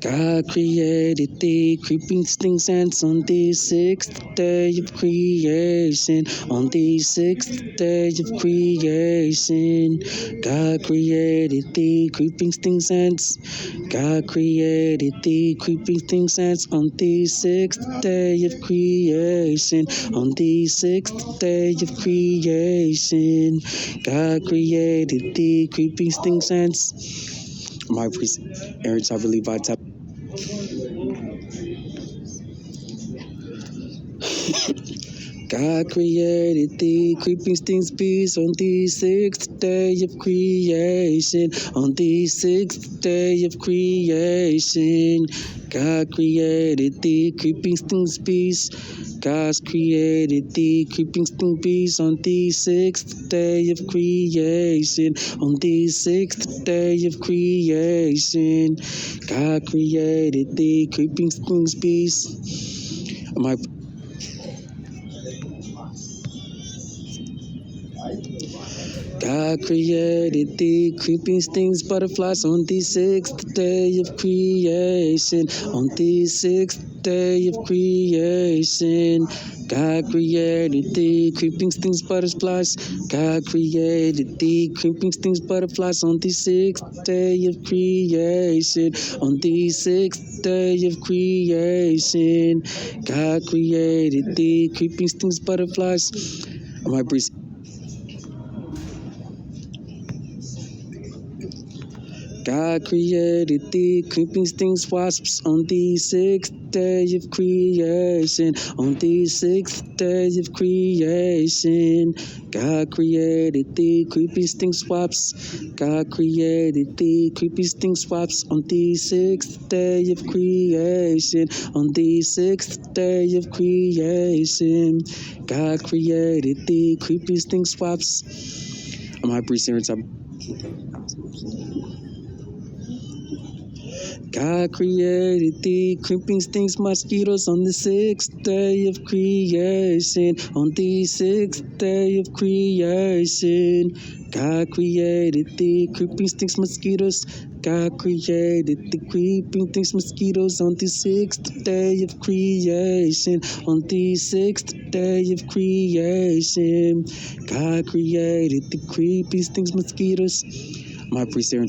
God created the creeping things ants on the sixth day of creation. On the sixth day of creation, God created the creeping things ants. God created the creeping things ants on the sixth day of creation. On the sixth day of creation, God created the creeping things ants. My priest, Eric, I believe I tap. God created the creeping stings bees on the sixth day of creation. On the sixth day of creation, God created the creeping stings bees. God created the creeping sting bees on the sixth day of creation. On the sixth day of creation, God created the creeping stings bees. My God created the creeping stings, butterflies on the sixth day of creation. On the sixth day of creation, God created the creeping stings, butterflies. God created the creeping stings, butterflies on the sixth day of creation. On the sixth day of creation, God created the creeping stings, butterflies. My breeze. God created the creeping stings, wasps on the sixth day of creation. On the sixth day of creation, God created the creeping stings, wasps. God created the creeping stings, wasps on the sixth day of creation. On the sixth day of creation, God created the creeping stings, wasps. I'm high priest Aaron. God created the creeping stings, mosquitoes on the sixth day of creation. On the sixth day of creation, God created the creeping stings, mosquitoes. God created the creeping things, mosquitoes on the sixth day of creation. On the sixth day of creation, God created the creeping things, mosquitoes. My priest Aaron.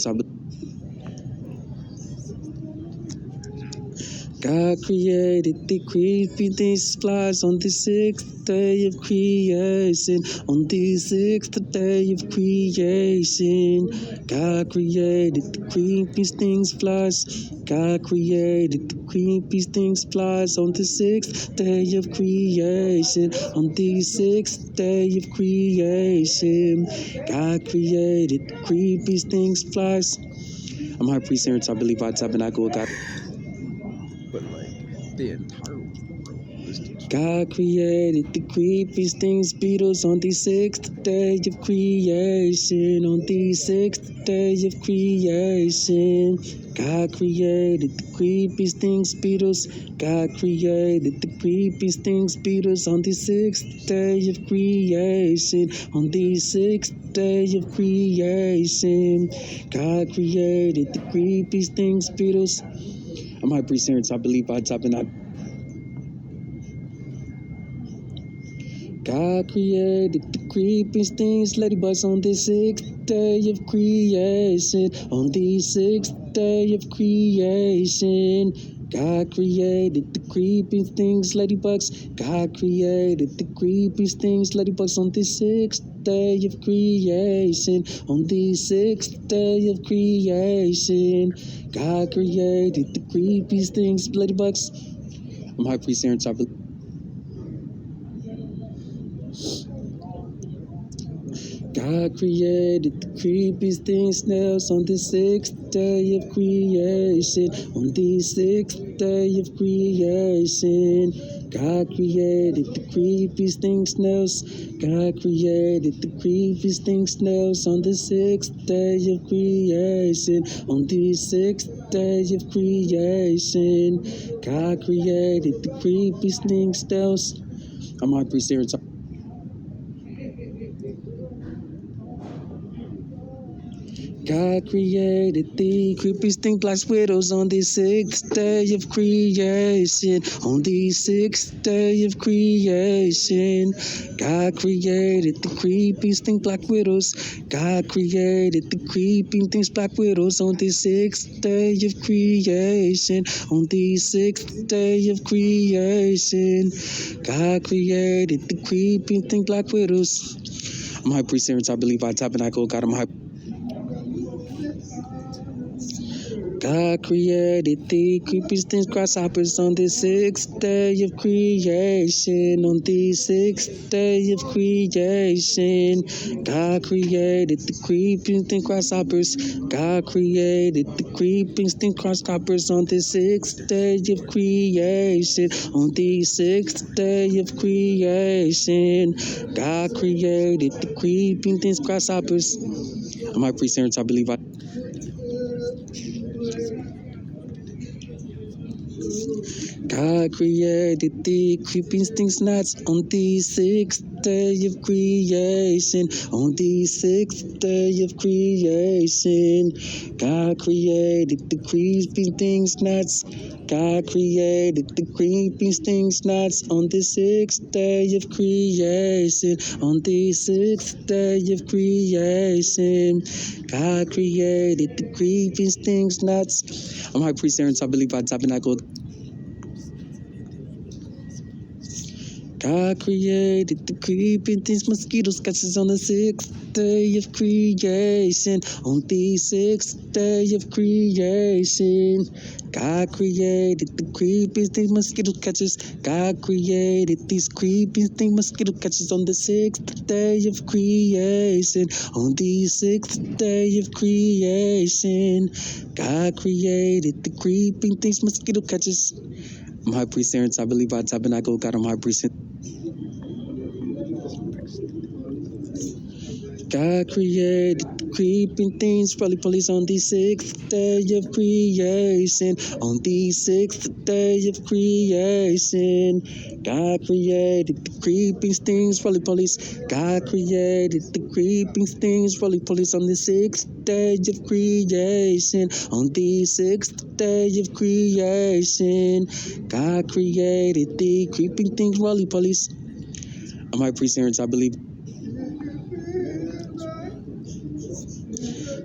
God created the creepy things, flies on the sixth day of creation. On the sixth day of creation, God created the creepy things, flies. God created the creepy things, flies on the sixth day of creation. On the sixth day of creation, God created the creepy things, flies. I'm high priest Aaron, I believe I tabernacle with God. But like the entire world. God created the creepiest things, beetles on the sixth day of creation. On the sixth day of creation, God created the creepiest things, beetles. God created the creepiest things, beetles on the sixth day of creation. On the sixth day of creation, God created the creepiest things, beetles. I'm high priest Aaron, I believe I top and I. God created the creeping things, ladybugs on the sixth day of creation. On the sixth day of creation, God created the creeping things, ladybugs. God created the creeping things, ladybugs on the sixth day of creation. On the sixth day of creation, God created the creepy things, ladybugs. I'm high priest Aaron, top. God created the creepiest things, snails on the sixth day of creation. On the sixth day of creation, God created the creepiest things, snails. God created the creepiest things, snails on the sixth day of creation. On the sixth day of creation, God created the creepiest things, snails. I'm high priest Aaron. God created the creepy stink black widows on the sixth day of creation. On the sixth day of creation, God created the creepy stink black widows. God created the creeping things black widows on the sixth day of creation. On the sixth day of creation, God created the creeping thing black widows. I'm high priest Aaron, I believe I tabernacle. God, I'm high. God created the creepers, things, grasshoppers on the sixth day of creation. On the sixth day of creation, God created the creeping things, grasshoppers. God created the creeping things, grasshoppers on the sixth day of creation. On the sixth day of creation, God created the creeping things, grasshoppers. I'm high priest Aaron, I believe I. God created the creeping stings gnats on the sixth day of creation. On the sixth day of creation, God created the creeping things gnats. God created the creeping stings gnats on the sixth day of creation. On the sixth day of creation, God created the creeping stings gnats. I'm high priest Aaron, I believe I tabernacle. God created the creeping things, mosquito scratches on the sixth day of creation. On the sixth day of creation, God created the creeping things, mosquito catchers. God created these creeping things, mosquito catchers on the sixth day of creation. On the sixth day of creation, God created the creeping things, mosquito catchers. I'm high priest Aaron, I believe I tabernacle. God, I'm high priest. God created the creeping things, probably police on the sixth day of creation. On the sixth day of creation, God created the creeping things, probably police. God created the creeping things, probably police on the sixth day of creation. On the sixth day of creation, God created the creeping things, probably police. I'm high priest Aaron, I believe.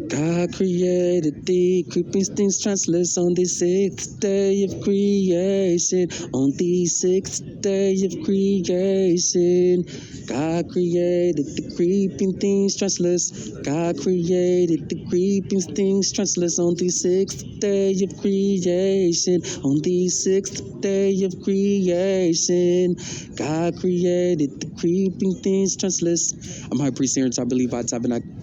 God created the creeping things, translators on the sixth day of creation. On the sixth day of creation, God created the creeping things, translators. God created the creeping things, translators on the sixth day of creation. On the sixth day of creation, God created the creeping things, translators. I'm high priest Aaron, I believe I tabernacle.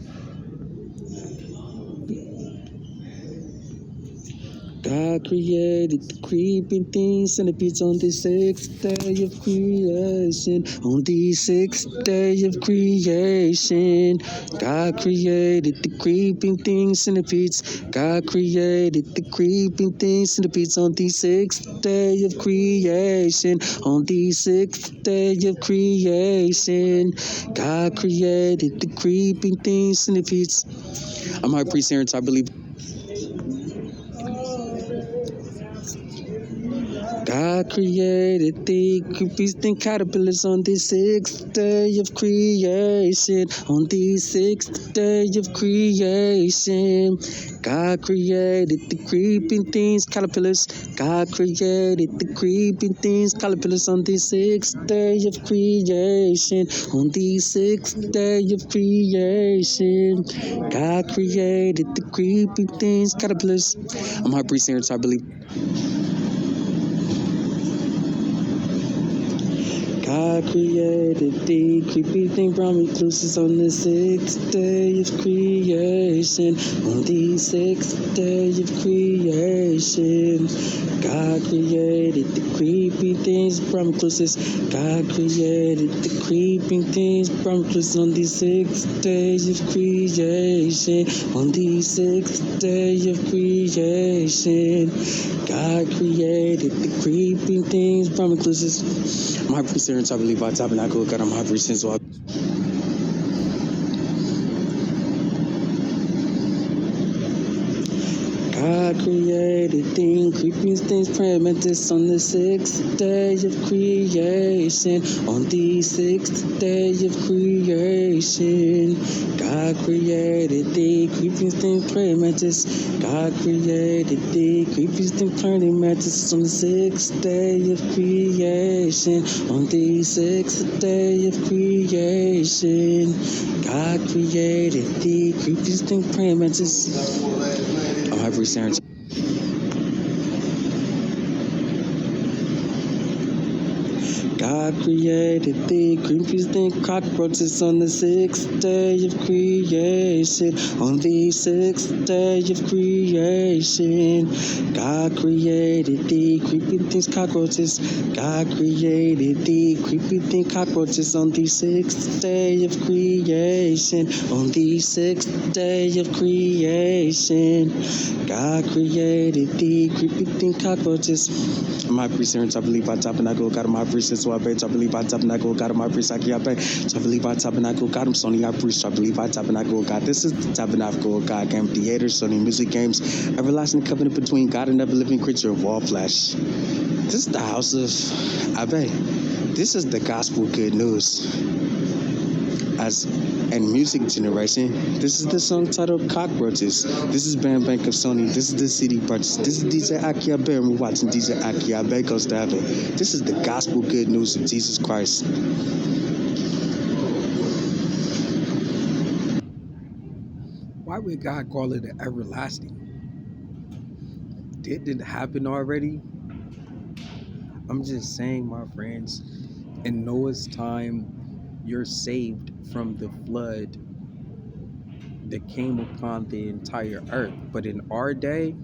God created the creeping things, centipedes on the sixth day of creation. On the sixth day of creation, God created the creeping things, centipedes. God created the creeping things, centipedes on the sixth day of creation. On the sixth day of creation, God created the creeping things, centipedes. I'm high priest Aaron, I believe. God created the creepy thing caterpillars on the sixth day of creation. On the sixth day of creation, God created the creeping things, caterpillars. God created the creeping things, caterpillars on the sixth day of creation. On the sixth day of creation, God created the creeping things, caterpillars. I'm high priest Aaron, I believe. God created the creepy thing, brown recluses on the sixth day of creation. On the sixth day of creation, God created the creepy things, brown recluses. God created the creeping things, brown recluses on the sixth day of creation. On the sixth day of creation, God created the creeping things, brown recluses. My priest Aaron, I believe I tabernacle. God, I'm high priest as well. God created things, creeping things, primitive on the sixth day of creation. On the sixth day of creation, God created the creeping things, primitive. God created the creeping things, primitive on the sixth day of creation. On the sixth day of creation, God created the creeping things, primitive. Oh, every Sarah. God created the creepiest thing, cockroaches on the sixth day of creation. On the sixth day of creation, God created the creepy things, cockroaches. God created the creepy thing, cockroaches on the sixth day of creation. On the sixth day of creation, God created the creepy thing, cockroaches. My precepts, I believe I tabernacle, God, my precepts, so I bet, I believe I tabernacle, God, my precepts, I bet, so I believe I tabernacle, God, I'm Sony, I preach, I believe I tabernacle, God. This is the tabernacle of God, game theater, Sony music games, everlasting covenant between God and every living creature of all flesh. This is the house of Abe. This is the gospel good news. And music generation, this is the song titled Cockroaches. This is Band Bank of Sony. This is the CD purchase. This is DJ Akiabe, and we're watching DJ Akiabe goes to heaven. This is the gospel good news of Jesus Christ. Why would God call it an everlasting? Didn't it happen already? I'm just saying, my friends, in Noah's time, you're saved from the flood that came upon the entire earth. But in our day,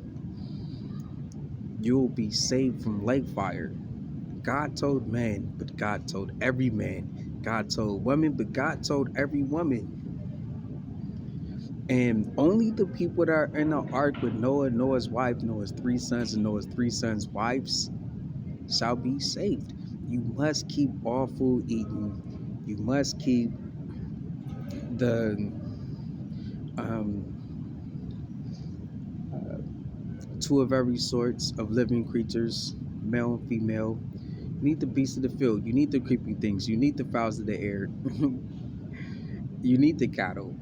you'll be saved from lake fire. God told man, but God told every man. God told woman, but God told every woman. And only the people that are in the ark with Noah, Noah's wife, Noah's three sons, and Noah's three sons' wives shall be saved. You must keep all food eaten. You must keep the two of every sorts of living creatures, male and female. You need the beasts of the field. You need the creeping things. You need the fowls of the air. You need the cattle.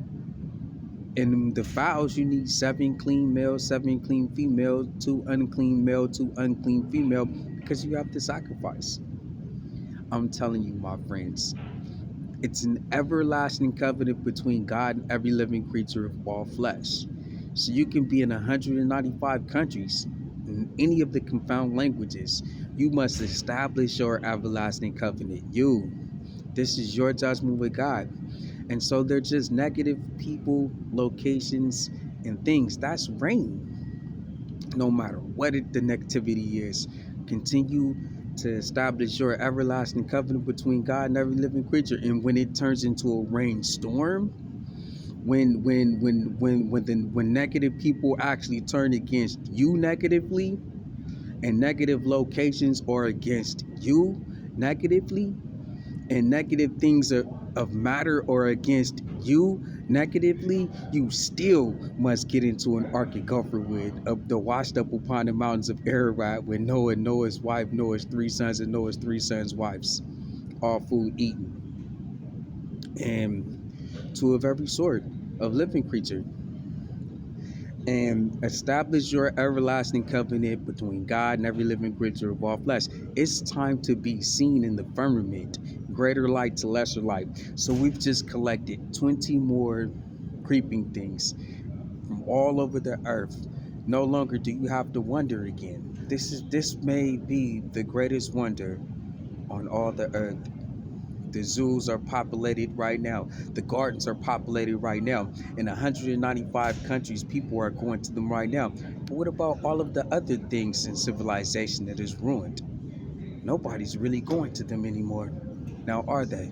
And the fowls, you need 7 clean males, 7 clean females, 2 unclean male, 2 unclean female, because you have to sacrifice. I'm telling you, my friends, it's an everlasting covenant between God and every living creature of all flesh. So you can be in 195 countries, in any of the confound languages. You must establish your everlasting covenant. This is your judgment with God. And so they're just negative people, locations, and things. That's rain. No matter what the negativity is, continue to establish your everlasting covenant between God and every living creature. And when it turns into a rainstorm, when negative people actually turn against you negatively, and negative locations are against you negatively, and negative things of matter or against you negatively, you still must get into an ark and comfort with the washed up upon the mountains of Ararat with Noah, Noah's wife, Noah's 3 sons, and Noah's 3 sons' wives, all food eaten, and 2 of every sort of living creature. And establish your everlasting covenant between God and every living creature of all flesh. It's time to be seen in the firmament, greater light to lesser light. So we've just collected 20 more creeping things from all over the earth. No longer do you have to wonder again. This may be the greatest wonder on all the earth. The zoos are populated right now. The gardens are populated right now. In 195 countries, people are going to them right now. But what about all of the other things in civilization that is ruined? Nobody's really going to them anymore. Now, are they?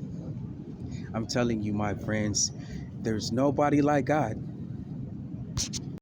I'm telling you, my friends, there's nobody like God.